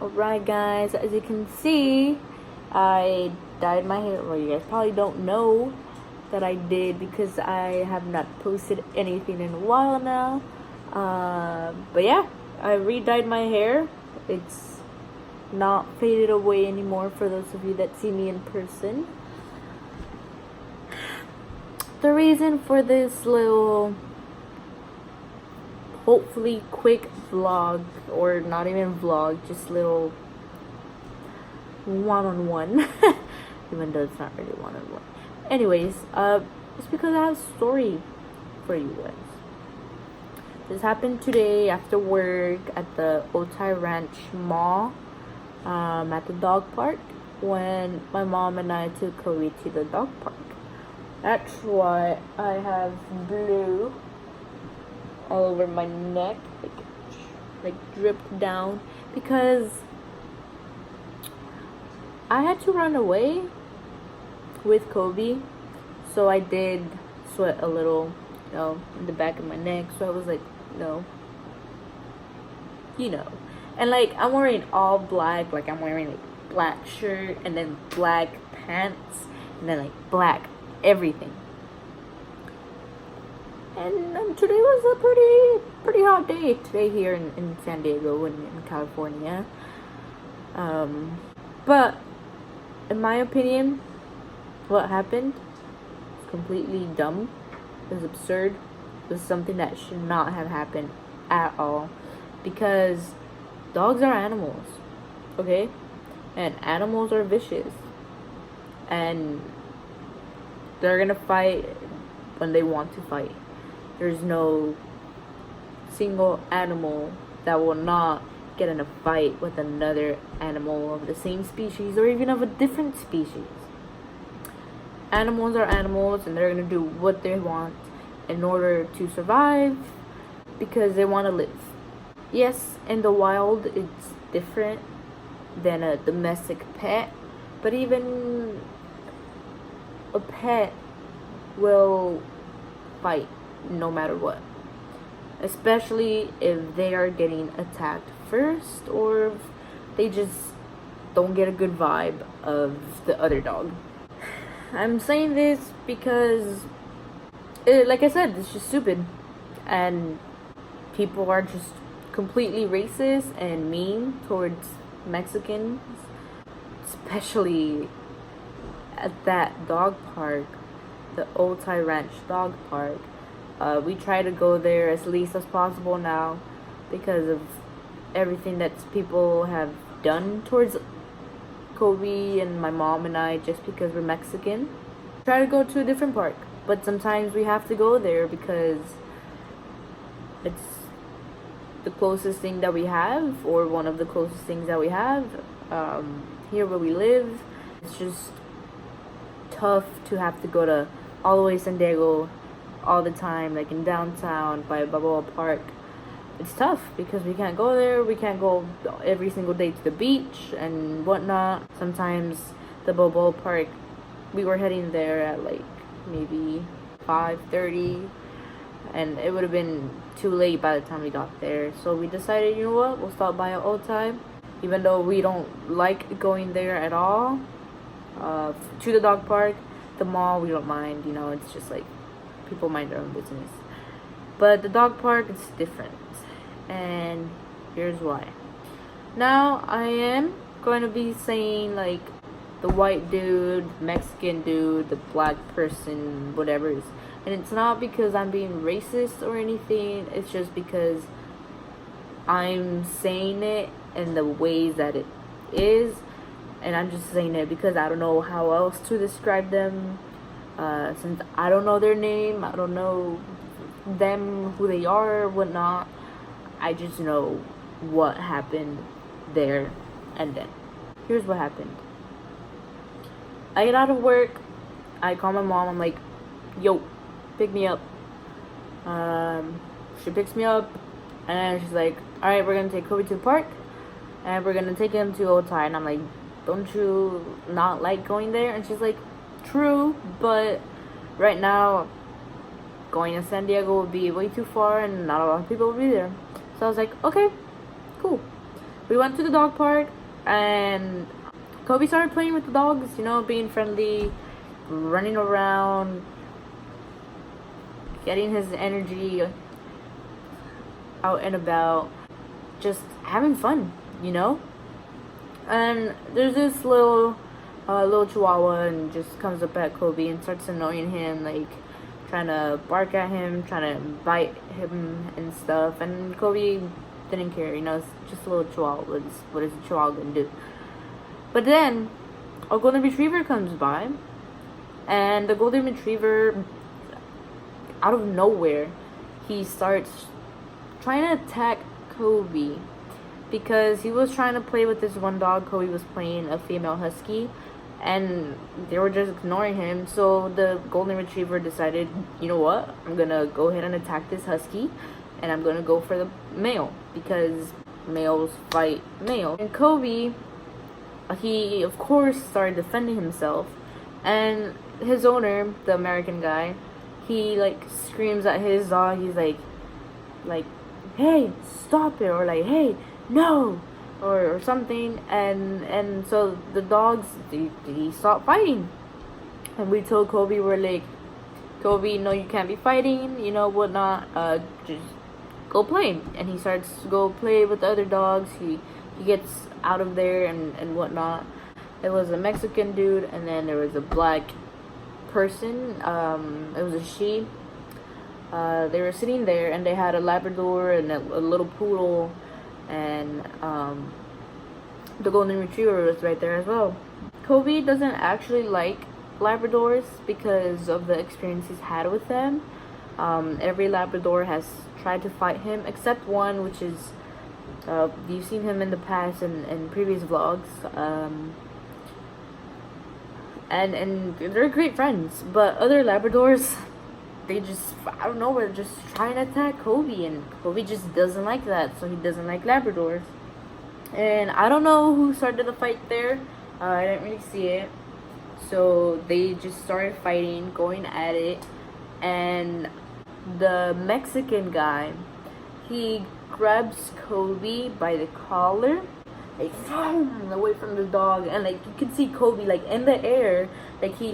Alright guys, as you can see, I dyed my hair. Well, you guys probably don't know that I did because I have not posted anything in a while now. But yeah, I re-dyed my hair. It's not faded away anymore for those of you that see me in person. The reason for this little, hopefully quick vlog, or not even vlog, just little one-on-one, even though it's not really one-on-one. Anyways, it's because I have a story for you guys. This happened today after work at the Otay Ranch Mall, at the dog park, when my mom and I took Coby to the dog park. That's why I have blue all over my neck, like dripped down, because I had to run away with Coby, so I did sweat a little, in the back of my neck. So I was like, and like I'm wearing all black, like I'm wearing like black shirt and then black pants and then like black everything. And today was a pretty hot day today here in San Diego and in California. But in my opinion, what happened was completely dumb. It was absurd. It was something that should not have happened at all, because dogs are animals, okay? And animals are vicious, and they're gonna fight when they want to fight. There's no single animal that will not get in a fight with another animal of the same species or even of a different species. Animals are animals, and they're gonna do what they want in order to survive because they want to live. Yes, in the wild it's different than a domestic pet, but even a pet will fight no matter what, especially if they are getting attacked first, or if they just don't get a good vibe of the other dog. I'm saying this because, like I said, it's just stupid, and people are just completely racist and mean towards Mexicans, especially at that dog park, the Otay Ranch dog park. We try to go there as least as possible now because of everything that people have done towards Coby and my mom and I, just because we're Mexican. Try to go to a different park, but sometimes we have to go there because it's the closest thing that we have, or one of the closest things that we have here where we live. It's just tough to have to go to all the way to San Diego all the time, like in downtown by Balboa Park. It's tough because we can't go there. We can't go every single day to the beach and whatnot. Sometimes the Balboa Park, we were heading there at like maybe 5:30, and it would have been too late by the time we got there. So we decided, you know what, we'll stop by at Otay, even though we don't like going there at all. To the dog park, the mall, we don't mind. It's just like people mind their own business. But the dog park is different, and here's why. Now I am going to be saying like the white dude, Mexican dude, the black person, whatever it is. And it's not because I'm being racist or anything. It's just because I'm saying it in the ways that it is. And I'm just saying it because I don't know how else to describe them. Since I don't know their name, I don't know them, who they are, whatnot. I just know what happened there and then. Here's what happened. I get out of work. I call my mom. I'm like, yo, pick me up. She picks me up, and she's like, alright, we're gonna take Coby to the park, and we're gonna take him to Otay. And I'm like, don't you not like going there? And she's like, true, but right now going to San Diego would be way too far and not a lot of people will be there. So I was like, okay, cool. we went to the dog park, and Coby started playing with the dogs, you know, being friendly, running around, getting his energy out and about, just having fun, you know. And there's this little chihuahua, and just comes up at Coby and starts annoying him, like trying to bark at him, trying to bite him and stuff. And Coby didn't care, you know, it's just a little chihuahua. What is a chihuahua gonna do? But then a golden retriever comes by, and the golden retriever, out of nowhere, he starts trying to attack Coby because he was trying to play with this one dog. Coby was playing a female husky, and they were just ignoring him. So the golden retriever decided, you know what, I'm gonna go ahead and attack this husky, and I'm gonna go for the male because males fight male. And Coby, he of course started defending himself, and his owner, the American guy, he like screams at his dog. He's like, hey, stop it, or like, hey, no, or something. And so the dogs, they stopped fighting, and we told Coby, we're like, Coby, no, you can't be fighting, you know, whatnot, just go play. And he starts to go play with the other dogs. He gets out of there and whatnot. There was a Mexican dude, and then there was a black person. It was a she. They were sitting there, and they had a Labrador and a little poodle, and the golden retriever was right there as well. Coby doesn't actually like Labradors because of the experience he's had with them. Every Labrador has tried to fight him except one, which is you've seen him in the past in previous vlogs. And they're great friends, but other Labradors, they just, I don't know, we're just trying to attack Coby, and Coby just doesn't like that, so he doesn't like Labradors. And I don't know who started the fight there. I didn't really see it. So they just started fighting, going at it, and the Mexican guy, he grabs Coby by the collar, like away from the dog, and like you can see Coby like in the air, like he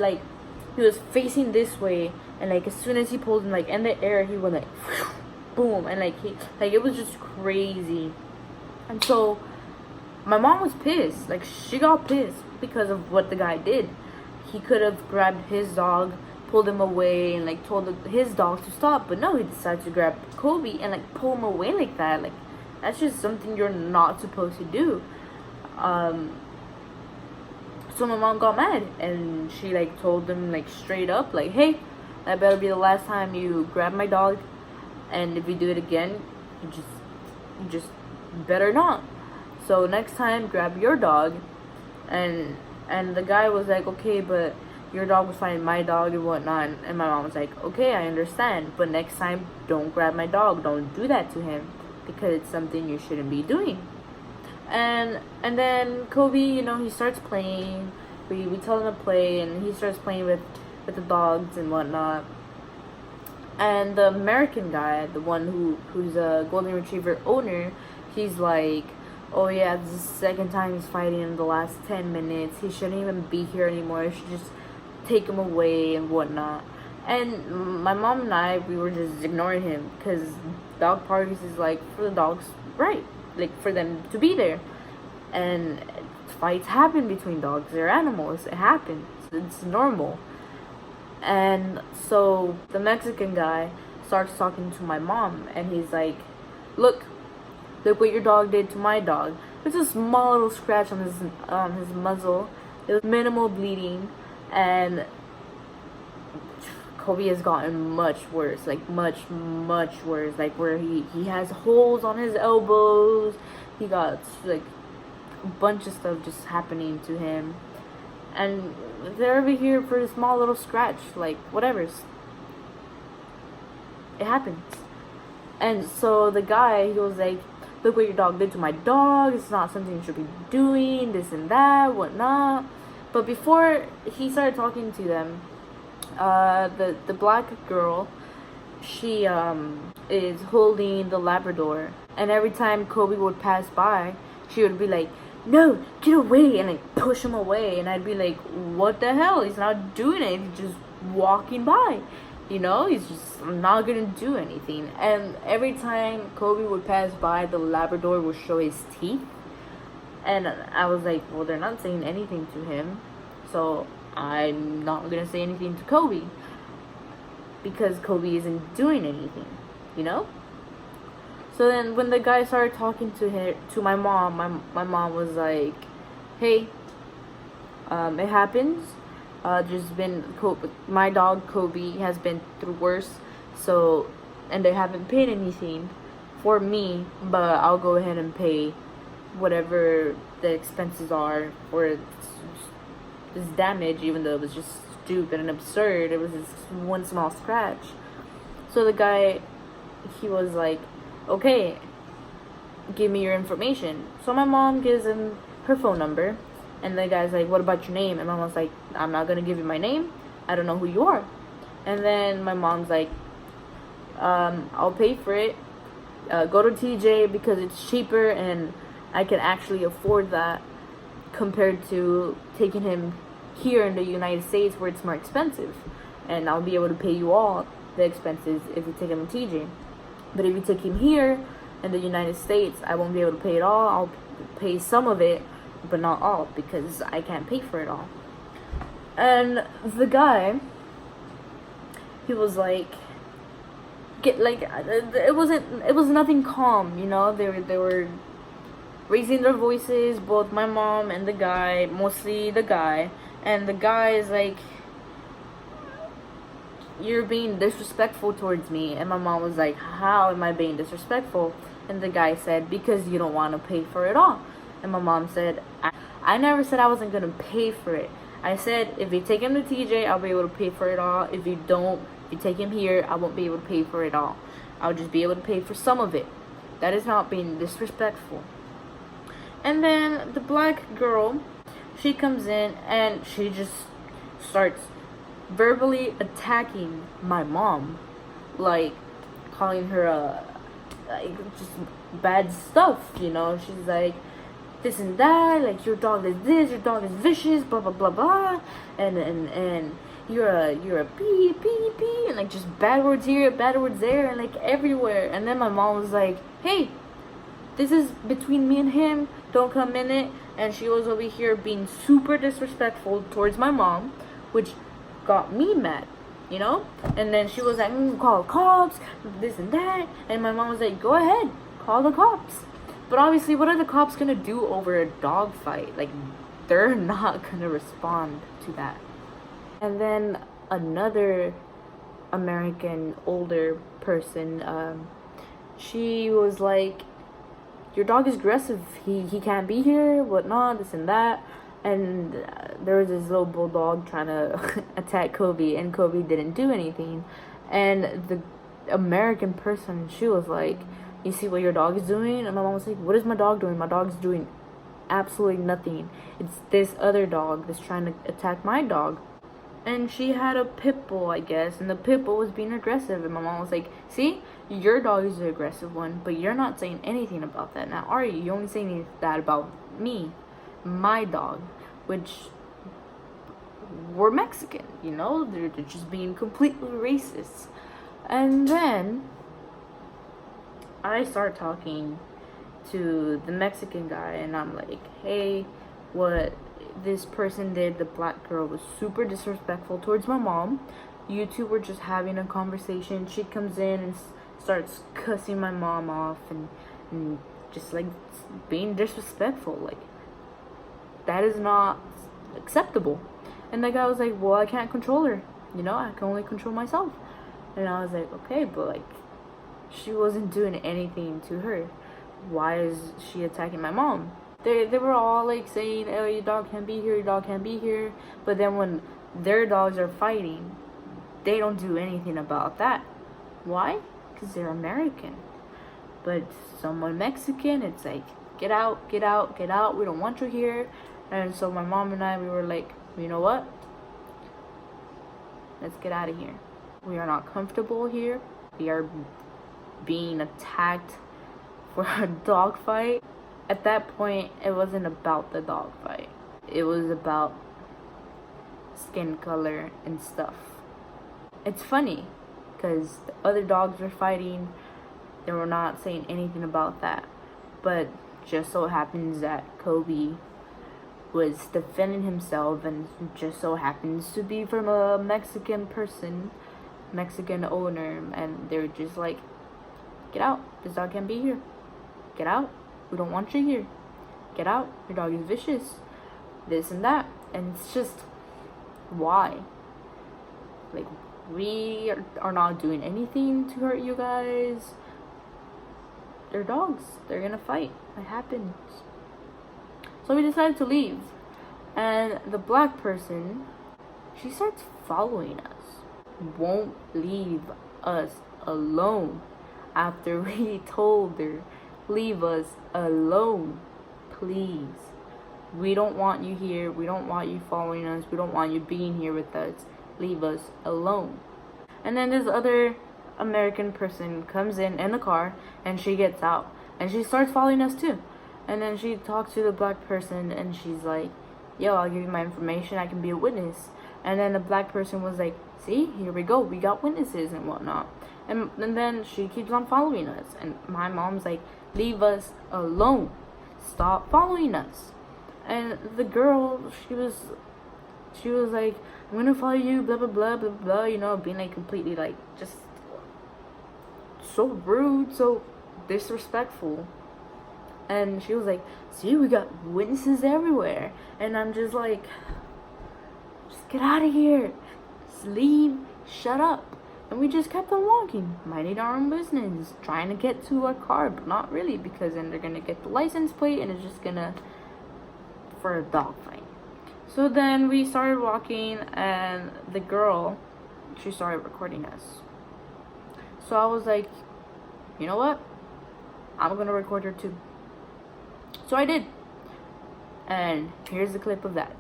was facing this way, and like as soon as he pulled him like in the air, he went like boom, and like it was just crazy. And so my mom was pissed, like she got pissed because of what the guy did. He could have grabbed his dog, pulled him away, and like told his dog to stop, but no, he decided to grab Coby and like pull him away like that. Like that's just something you're not supposed to do. So my mom got mad, and she like told him like straight up, like, hey, that better be the last time you grab my dog, and if you do it again, you just better not. So next time, grab your dog. And the guy was like, okay, but your dog was fighting my dog and whatnot. And my mom was like, okay, I understand, but next time, don't grab my dog. Don't do that to him, because it's something you shouldn't be doing. And then Coby, you know, he starts playing. We tell him to play, and he starts playing with the dogs and whatnot. And the American guy, the one who's a golden retriever owner, he's like, oh yeah, this is the second time he's fighting in the last 10 minutes. He shouldn't even be here anymore. I should just take him away and whatnot. And my mom and I, we were just ignoring him, because dog parties is like for the dogs, right? Like for them to be there. And fights happen between dogs. They're animals. It happens. It's normal. And so the Mexican guy starts talking to my mom, and he's like, look what your dog did to my dog. There's a small little scratch on his muzzle. It was minimal bleeding, and Coby has gotten much worse, like much worse, like where he has holes on his elbows. He got like a bunch of stuff just happening to him, and they're over here for a small little scratch, like whatever's, it happens. And so the guy, he was like, look what your dog did to my dog. It's not something you should be doing, this and that, whatnot. But before he started talking to them, the black girl, she is holding the Labrador, and every time Coby would pass by, she would be like, no, get away, and like push him away, and I'd be like, what the hell? He's not doing it. He's just walking by, you know. He's just not gonna do anything. And every time Coby would pass by, the Labrador would show his teeth, and I was like, well, they're not saying anything to him, so I'm not gonna say anything to Coby because Coby isn't doing anything, you know. So then when the guy started talking to my mom, my mom was like, hey, it happens. Just been, my dog Coby has been through worse, so, and they haven't paid anything for me, but I'll go ahead and pay whatever the expenses are for this damage, even though it was just stupid and absurd. It was just one small scratch. So the guy, he was like, okay, give me your information. So my mom gives him her phone number, and the guy's like, what about your name? And my mom's like, I'm not gonna give you my name, I don't know who you are. And then my mom's like, I'll pay for it, go to TJ because it's cheaper and I can actually afford that compared to taking him here in the United States where it's more expensive, and I'll be able to pay you all the expenses if you take him to TJ. But if you take him here in the United States, I won't be able to pay it all. I'll pay some of it, but not all, because I can't pay for it all. And the guy, he was like, it was nothing calm, you know. They were raising their voices, both my mom and the guy, mostly the guy. And the guy is like, you're being disrespectful towards me. And my mom was like, how am I being disrespectful? And the guy said, because you don't want to pay for it all. And my mom said, I never said I wasn't going to pay for it. I said, if you take him to TJ, I'll be able to pay for it all. If you don't, if you take him here, I won't be able to pay for it all. I'll just be able to pay for some of it. That is not being disrespectful. And then the black girl, she comes in and she just starts verbally attacking my mom, like calling her like just bad stuff, you know. She's like, this and that, like, your dog is this, your dog is vicious, blah blah blah blah, and you're a beep, and like just bad words here, bad words there, and like everywhere. And then my mom was like, hey, this is between me and him, don't come in it. And she was over here being super disrespectful towards my mom, which got me mad, you know. And then she was like, call cops, this and that. And my mom was like, go ahead, call the cops. But obviously, what are the cops gonna do over a dog fight? Like, they're not gonna respond to that. And then another American older person, she was like, your dog is aggressive, he can't be here, whatnot, this and that. And there was this little bulldog trying to attack Coby, and Coby didn't do anything. And the American person, she was like, you see what your dog is doing? And my mom was like, what is my dog doing? My dog's doing absolutely nothing. It's this other dog that's trying to attack my dog. And she had a pit bull, I guess, and the pit bull was being aggressive. And my mom was like, see, your dog is the aggressive one, but you're not saying anything about that now, are you? You're only saying that about me, my dog, which we're Mexican, you know? They're just being completely racist. And then I start talking to the Mexican guy, and I'm like, hey, what this person did, the black girl, was super disrespectful towards my mom. You two were just having a conversation. She comes in and starts cussing my mom off and just like being disrespectful. Like, that is not acceptable. And the guy was like, well, I can't control her, you know, I can only control myself. And I was like, okay, but like, she wasn't doing anything to her. Why is she attacking my mom? They were all like saying, oh, your dog can't be here, your dog can't be here. But then when their dogs are fighting, they don't do anything about that. Why? Because they're American. But someone Mexican, it's like, get out, get out, get out. We don't want you here. And so my mom and I, we were like, you know what? Let's get out of here. We are not comfortable here. We are being attacked for a dog fight. at that point, it wasn't about the dog fight. It was about skin color and stuff. It's funny because the other dogs were fighting. They were not saying anything about that. But just so happens that Coby was defending himself, and just so happens to be from a Mexican person, Mexican owner, and they're just like, get out, this dog can't be here. Get out, we don't want you here. Get out, your dog is vicious. This and that. And it's just, why? Like, we are not doing anything to hurt you guys. They're dogs, they're gonna fight, it happens. So we decided to leave, and the black person, she starts following us, won't leave us alone after we told her, leave us alone, please. We don't want you here, we don't want you following us, we don't want you being here with us, leave us alone. And then this other American person comes in the car, and she gets out, and she starts following us too. And then she talks to the black person, and she's like, yo, I'll give you my information, I can be a witness. And then the black person was like, see, here we go, we got witnesses and whatnot. And then she keeps on following us, and my mom's like, leave us alone, stop following us. And the girl, she was like, I'm gonna follow you, blah blah blah blah blah, you know, being like completely like just so rude, so disrespectful. And she was like, see, we got witnesses everywhere. And I'm just like, just get out of here, just leave, shut up. And we just kept on walking, minding our own business, trying to get to our car, but not really, because then they're gonna get the license plate, and it's just gonna, for a dog fight. So then we started walking, and the girl, she started recording us. So I was like, you know what? I'm gonna record her too. So I did. And here's the clip of that.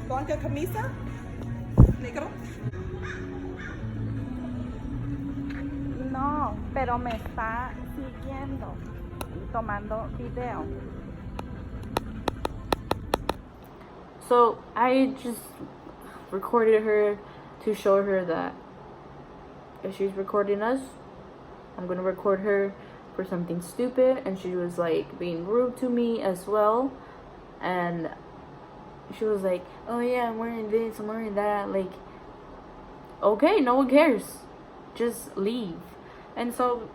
Ponte camisa, negro. No, pero me está siguiendo y tomando video. So I just recorded her to show her that if she's recording us, I'm gonna record her for something stupid. And she was like being rude to me as well, and she was like, oh yeah, I'm wearing this, I'm wearing that. Like, okay, no one cares, just leave. And so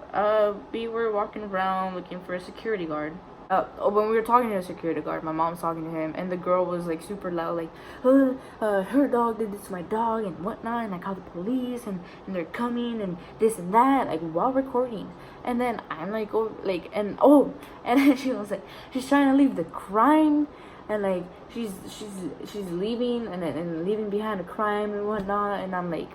we were walking around looking for a security guard. When we were talking to the security guard, my mom's talking to him, and the girl was like super loud, like, her dog did this to my dog and whatnot, and I called the police, and they're coming, and this and that, like, while recording. And then I'm like, and then she was like, she's trying to leave the crime, and like she's leaving and leaving behind a crime and whatnot. And I'm like,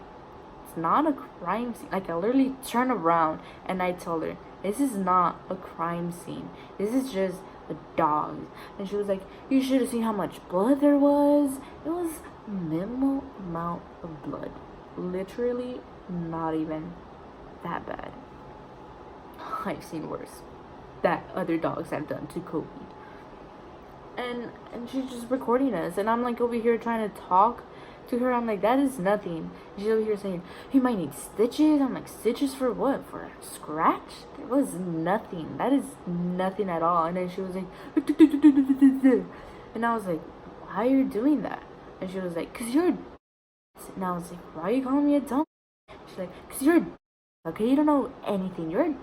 it's not a crime scene. Like, I literally turn around and I tell her, this is not a crime scene, this is just a dog. And she was like, you should have seen how much blood there was. It was a minimal amount of blood, literally not even that bad. I've seen worse that other dogs have done to Coby. And she's just recording us, and I'm like over here trying to talk to her. I'm like, that is nothing. And she's over here saying, he might need stitches. I'm like, stitches for what? For a scratch? There was nothing. That is nothing at all. And then she was like, and I was like, why are you doing that? And she was like, cause you're a. And I was like, why are you calling me a dumb? She's like, cause you're a. Okay, you don't know anything. You're a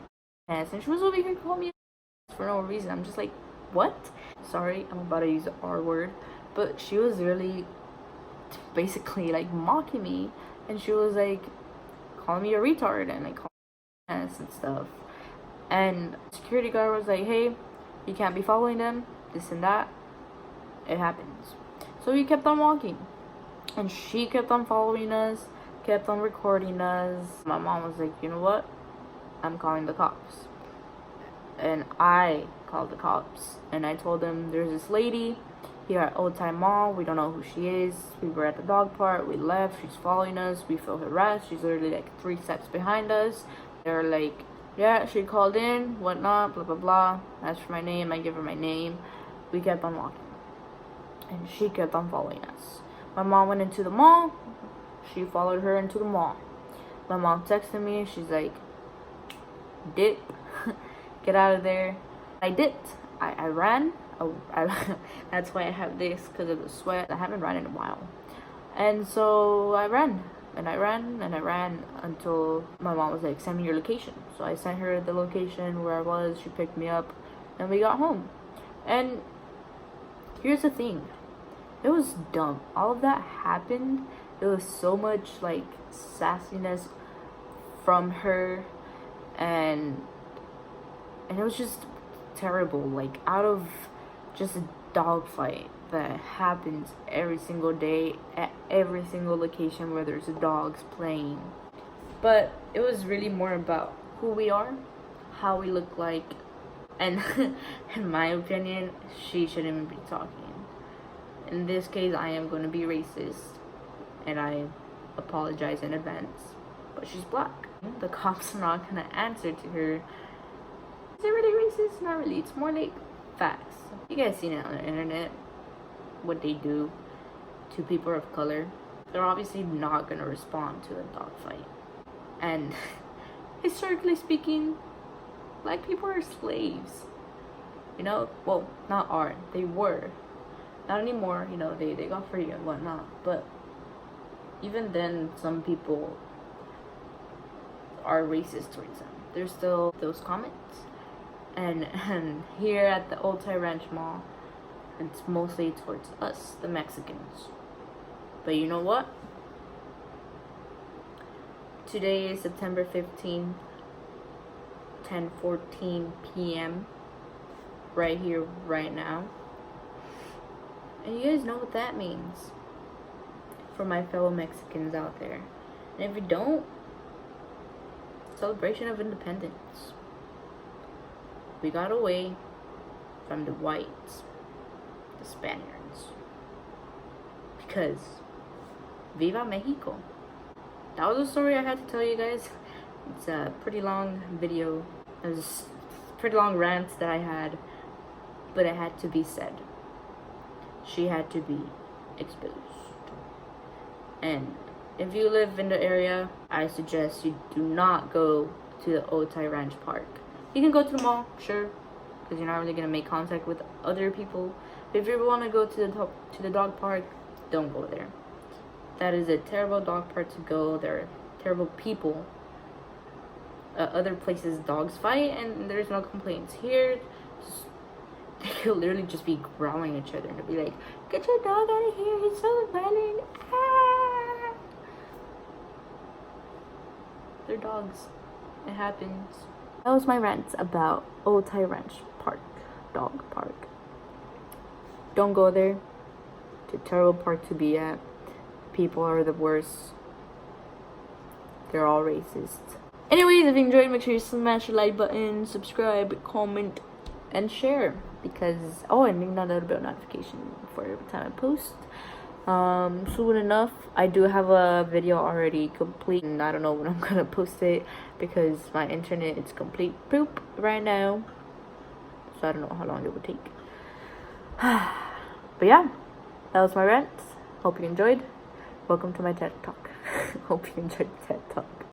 ass. And she was over here calling me a for no reason. I'm just like, what? Sorry, I'm about to use the R word, but she was really basically like mocking me, and she was like calling me a retard and like calling me ass and stuff. And security guard was like, hey, you can't be following them, this and that. It happens. So we kept on walking, and she kept on following us, kept on recording us. My mom was like, you know what, I'm calling the cops. And I called the cops, and I told them there's this lady here at Old Time Mall. We don't know who she is. We were at the dog park. We left. She's following us. We feel harassed. She's literally like 3 steps behind us. They're like, yeah, she called in, whatnot, blah, blah, blah. Asked for my name. I give her my name. We kept on walking. And she kept on following us. My mom went into the mall. She followed her into the mall. My mom texted me. She's like, dip. Get out of there. I dipped. I ran. That's why I have this, because of the sweat. I haven't run in a while. And so I ran. And I ran and I ran until my mom was like, send me your location. So I sent her the location where I was. She picked me up and we got home. And here's the thing. It was dumb. All of that happened. It was so much like sassiness from her, and it was just terrible. Like, out of just a dog fight that happens every single day at every single location where there's dogs playing. But it was really more about who we are, how we look like, and in my opinion, she shouldn't even be talking. In this case, I am going to be racist, and I apologize in advance, but she's black. The cops are not going to answer to her. Is it really racist? Not really. It's more like facts. You guys seen it on the internet, what they do to people of color. They're obviously not going to respond to a dog fight. And historically speaking, black people are slaves. You know, well, not are. They were. Not anymore, you know, they got free and whatnot. But even then, some people are racist towards them. There's still those comments. And here at the Old Thai Ranch Mall, it's mostly towards us, the Mexicans. But you know what? Today is September 15th, 10:14 p.m. right here, right now. And you guys know what that means for my fellow Mexicans out there. And if you don't, celebration of independence. We got away from the whites, the Spaniards. Because Viva Mexico. That was a story I had to tell you guys. It's a pretty long video. It was a pretty long rant that I had, but it had to be said. She had to be exposed. And if you live in the area, I suggest you do not go to the Old Thai Ranch Park. You can go to the mall, sure, because you're not really gonna make contact with other people. But if you ever want to go to the dog park, don't go there. That is a terrible dog park to go. There are terrible people. Other places dogs fight and there's no complaints. Here, they could literally just be growling at each other and they'll be like, get your dog out of here, he's so violent. Ah! They're dogs. It happens. That was my rant about Old Thai Ranch Park, dog park. Don't go there. It's a terrible park to be at. People are the worst. They're all racist. Anyways, if you enjoyed, make sure you smash the like button, subscribe, comment, and share. Because, oh, and ring that little bell notification for every time I post. Soon enough, I do have a video already complete, and I don't know when I'm gonna post it because my internet is complete poop right now, so I don't know how long it would take. But yeah, that was my rant. Hope you enjoyed. Welcome to my TED Talk. Hope you enjoyed the TED Talk.